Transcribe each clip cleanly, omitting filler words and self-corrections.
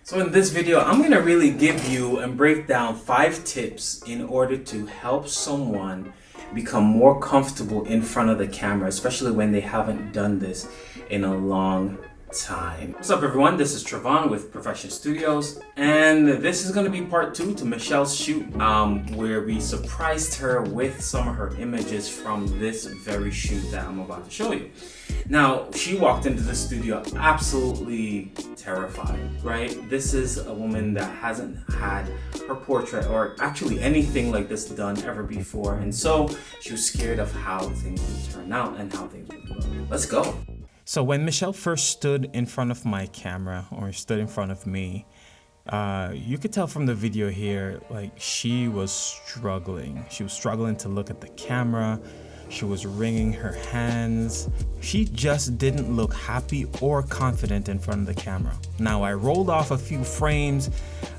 So in this video, I'm going to really give you and break down 5 tips in order to help someone become more comfortable in front of the camera, especially when they haven't done this in a long time. What's up everyone, this is Trevauhn with Perfection Studios, and this is going to be part 2 to Michelle's shoot where we surprised her with some of her images from this very shoot that I'm about to show you. Now, she walked into the studio absolutely terrified, right? This is a woman that hasn't had her portrait or actually anything like this done ever before, and so she was scared of how things would turn out and how things would look. Let's go. So when Michelle first stood in front of my camera, or stood in front of me, you could tell from the video here, like she was struggling. She was struggling to look at the camera. She was wringing her hands. She just didn't look happy or confident in front of the camera. Now I rolled off a few frames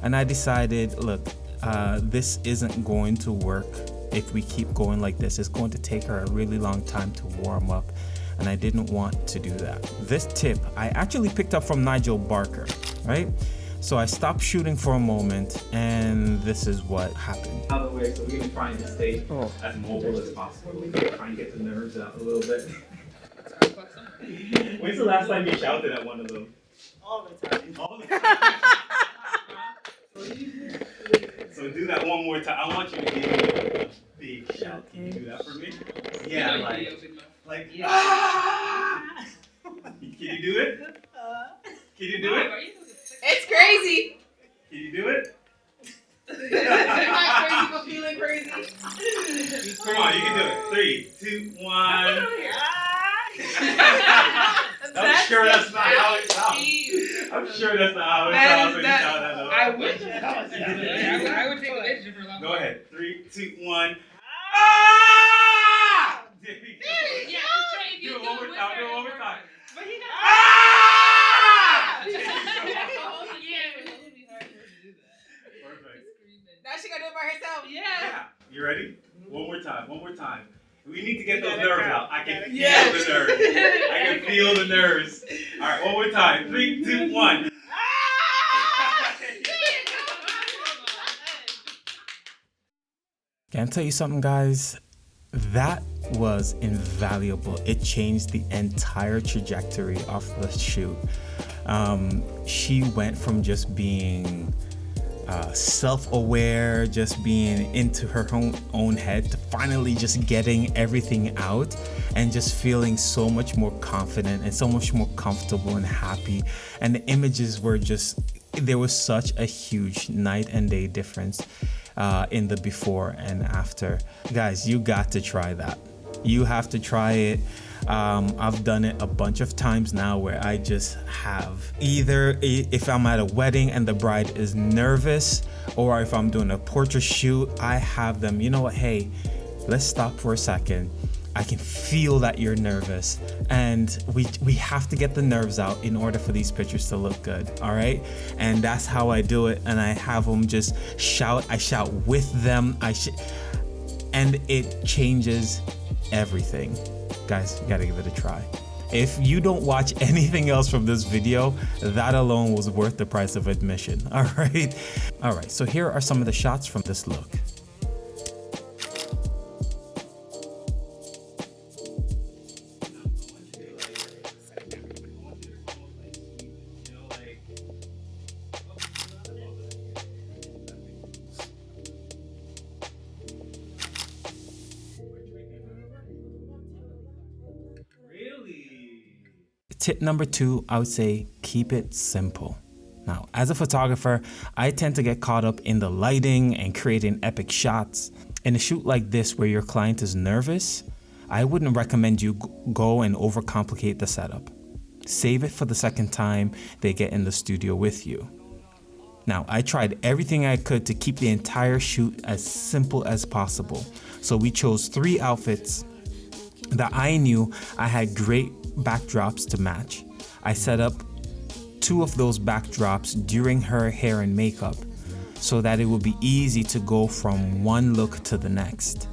and I decided, look, this isn't going to work if we keep going like this. It's going to take her a really long time to warm up, and I didn't want to do that. This tip I actually picked up from Nigel Barker, right? So I stopped shooting for a moment, and this is what happened. Out of the way, so we're gonna try and stay as mobile as possible. We're gonna try and get the nerves out a little bit. When's the last time you shouted at one of them? All the time. All the time. So do that one more time. I want you to give me a big shout. Can you do that for me? Yeah, like yeah. Ah! Can you do it? Can you do it? It's crazy. Can you do it? Not crazy, but feeling crazy. Come on, you can do it. 3, 2, 1. I'm sure that's not how it sounds. I'm sure that's not how it sounds when you shout that though. I wish that was. I would take a picture for a long time. Go ahead. 3, 2, 1. Ah! There you go. Yeah, Do it one more time. Do it one more time. But he got. Ah! There you go. Perfect. Now she gotta do it by herself. Yeah. You ready? One more time. One more time. We need to get those nerves out. I can feel the nerves. I can feel the nerves. All right, one more time. 3, 2, 1. Can I tell you something, guys? That was invaluable. It changed the entire trajectory of the shoot. She went from just being self-aware, just being into her own head, to finally just getting everything out and just feeling so much more confident and so much more comfortable and happy. And the images were just, there was such a huge night and day difference in the before and after. Guys, you got to try that. You have to try it. I've done it a bunch of times now where I just have either, if I'm at a wedding and the bride is nervous, or if I'm doing a portrait shoot, I have them, you know what, hey, let's stop for a second. I can feel that you're nervous, and we have to get the nerves out in order for these pictures to look good, all right? And that's how I do it, and I have them just shout. I shout with them, and it changes everything. Guys, you gotta give it a try. If you don't watch anything else from this video, that alone was worth the price of admission, all right? All right, so here are some of the shots from this look. Tip number 2, I would say keep it simple. Now, as a photographer, I tend to get caught up in the lighting and creating epic shots. In a shoot like this where your client is nervous, I wouldn't recommend you go and overcomplicate the setup. Save it for the second time they get in the studio with you. Now, I tried everything I could to keep the entire shoot as simple as possible. So we chose 3 outfits that I knew I had great backdrops to match. I set up 2 of those backdrops during her hair and makeup so that it would be easy to go from one look to the next.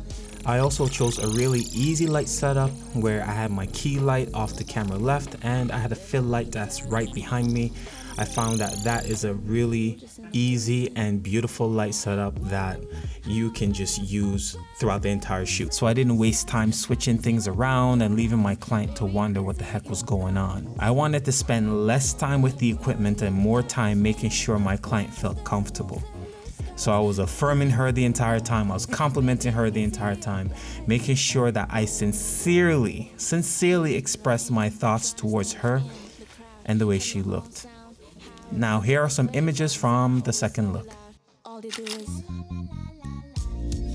I also chose a really easy light setup where I had my key light off the camera left and I had a fill light that's right behind me. I found that that is a really easy and beautiful light setup that you can just use throughout the entire shoot. So I didn't waste time switching things around and leaving my client to wonder what the heck was going on. I wanted to spend less time with the equipment and more time making sure my client felt comfortable. So I was affirming her the entire time, I was complimenting her the entire time, making sure that I sincerely expressed my thoughts towards her and the way she looked. Now here are some images from the second look. All they do is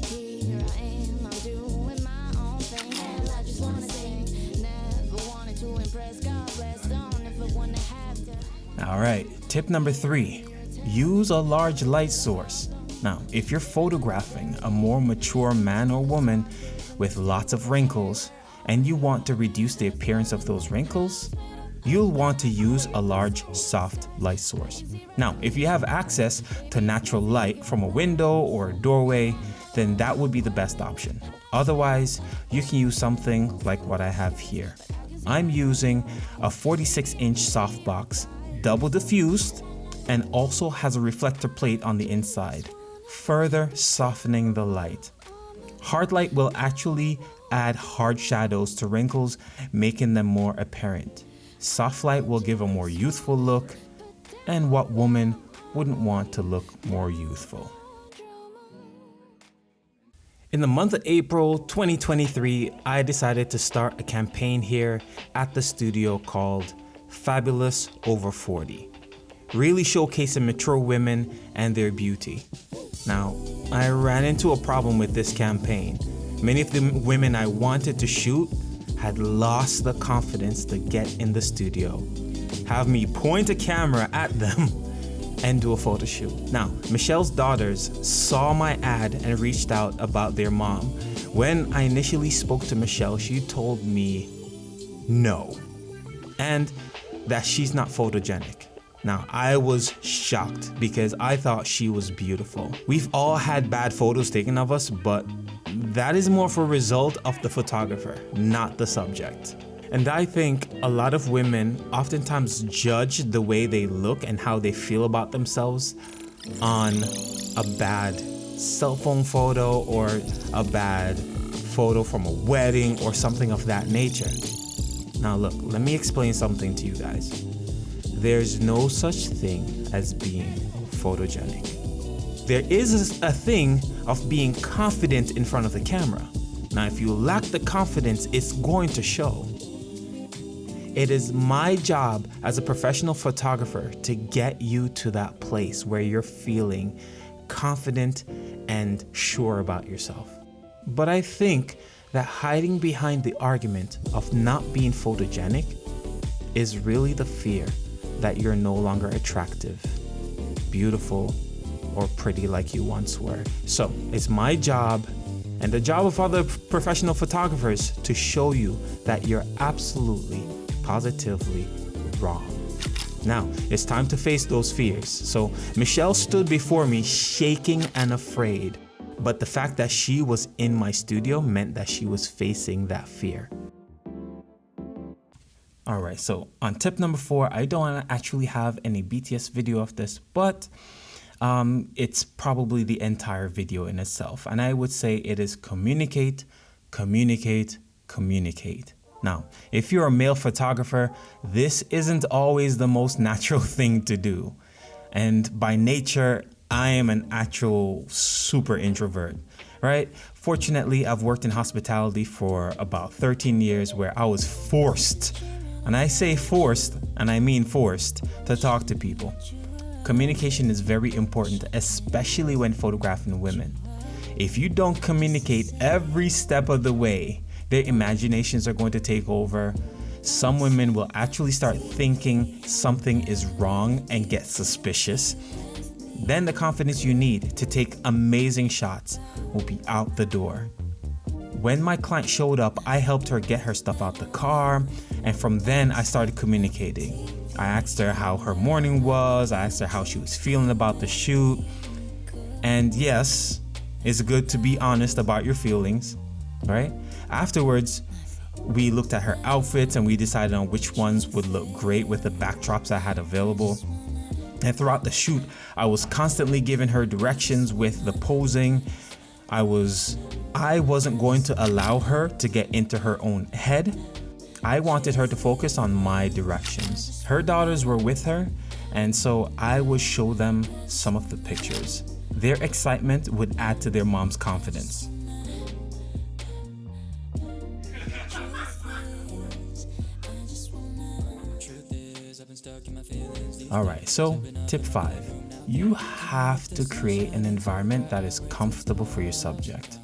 here I am, I'm doing my own thing, and I just wanna sing. Never wanted to impress, God bless, don't ever wanna have to. All right, tip number 3, use a large light source. Now, if you're photographing a more mature man or woman with lots of wrinkles and you want to reduce the appearance of those wrinkles, you'll want to use a large soft light source. Now, if you have access to natural light from a window or a doorway, then that would be the best option. Otherwise, you can use something like what I have here. I'm using a 46-inch softbox, double diffused, and also has a reflector plate on the inside, further softening the light. Hard light will actually add hard shadows to wrinkles, making them more apparent. Soft light will give a more youthful look, and what woman wouldn't want to look more youthful? In the month of April 2023, I decided to start a campaign here at the studio called Fabulous Over 40, really showcasing mature women and their beauty. Now, I ran into a problem with this campaign. Many of the women I wanted to shoot had lost the confidence to get in the studio, have me point a camera at them, and do a photo shoot. Now, Michelle's daughters saw my ad and reached out about their mom. When I initially spoke to Michelle, she told me no, and that she's not photogenic. Now, I was shocked because I thought she was beautiful. We've all had bad photos taken of us, but that is more for a result of the photographer, not the subject. And I think a lot of women oftentimes judge the way they look and how they feel about themselves on a bad cell phone photo or a bad photo from a wedding or something of that nature. Now look, let me explain something to you guys. There's no such thing as being photogenic. There is a thing of being confident in front of the camera. Now, if you lack the confidence, it's going to show. It is my job as a professional photographer to get you to that place where you're feeling confident and sure about yourself. But I think that hiding behind the argument of not being photogenic is really the fear that you're no longer attractive, beautiful, or pretty like you once were. So it's my job and the job of other professional photographers to show you that you're absolutely, positively wrong. Now, it's time to face those fears. So Michelle stood before me shaking and afraid, but the fact that she was in my studio meant that she was facing that fear. All right, so on tip number 4, I don't actually have any BTS video of this, but it's probably the entire video in itself. And I would say it is communicate, communicate, communicate. Now, if you're a male photographer, this isn't always the most natural thing to do. And by nature, I am an actual super introvert, right? Fortunately, I've worked in hospitality for about 13 years where I was forced, and I say forced, and I mean forced, to talk to people. Communication is very important, especially when photographing women. If you don't communicate every step of the way, their imaginations are going to take over. Some women will actually start thinking something is wrong and get suspicious. Then the confidence you need to take amazing shots will be out the door. When my client showed up, I helped her get her stuff out the car, and from then I started communicating. I asked her how her morning was, I asked her how she was feeling about the shoot. And yes, it's good to be honest about your feelings, right? Afterwards, we looked at her outfits and we decided on which ones would look great with the backdrops I had available. And throughout the shoot, I was constantly giving her directions with the posing. I wasn't going to allow her to get into her own head. I wanted her to focus on my directions. Her daughters were with her, and so I would show them some of the pictures. Their excitement would add to their mom's confidence. Alright, so tip 5. You have to create an environment that is comfortable for your subject.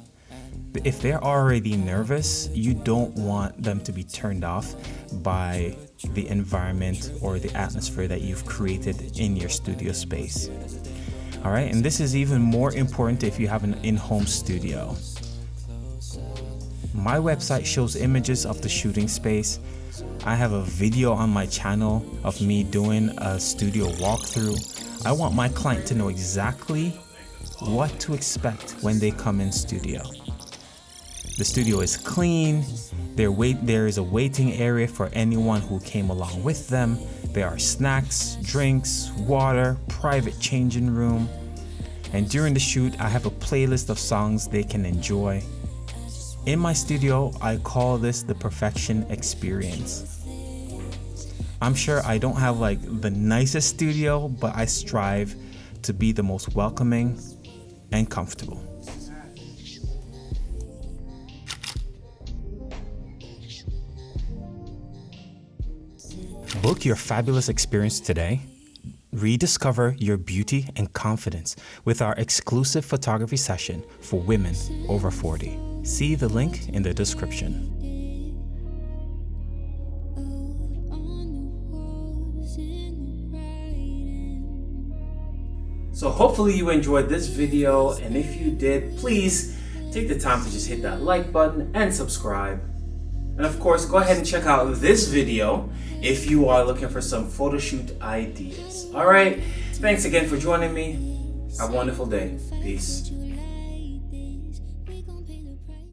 If they're already nervous, you don't want them to be turned off by the environment or the atmosphere that you've created in your studio space. Alright, and this is even more important if you have an in-home studio. My website shows images of the shooting space. I have a video on my channel of me doing a studio walkthrough. I want my client to know exactly what to expect when they come in studio. The studio is clean. There is a waiting area for anyone who came along with them. There are snacks, drinks, water, private changing room. And during the shoot, I have a playlist of songs they can enjoy. In my studio, I call this the perfection experience. I'm sure I don't have like the nicest studio, but I strive to be the most welcoming and comfortable. Book your fabulous experience today. Rediscover your beauty and confidence with our exclusive photography session for women over 40. See the link in the description. So hopefully you enjoyed this video, and if you did, please take the time to just hit that like button and subscribe. And of course, go ahead and check out this video if you are looking for some photo shoot ideas. Alright, thanks again for joining me. Have a wonderful day. Peace.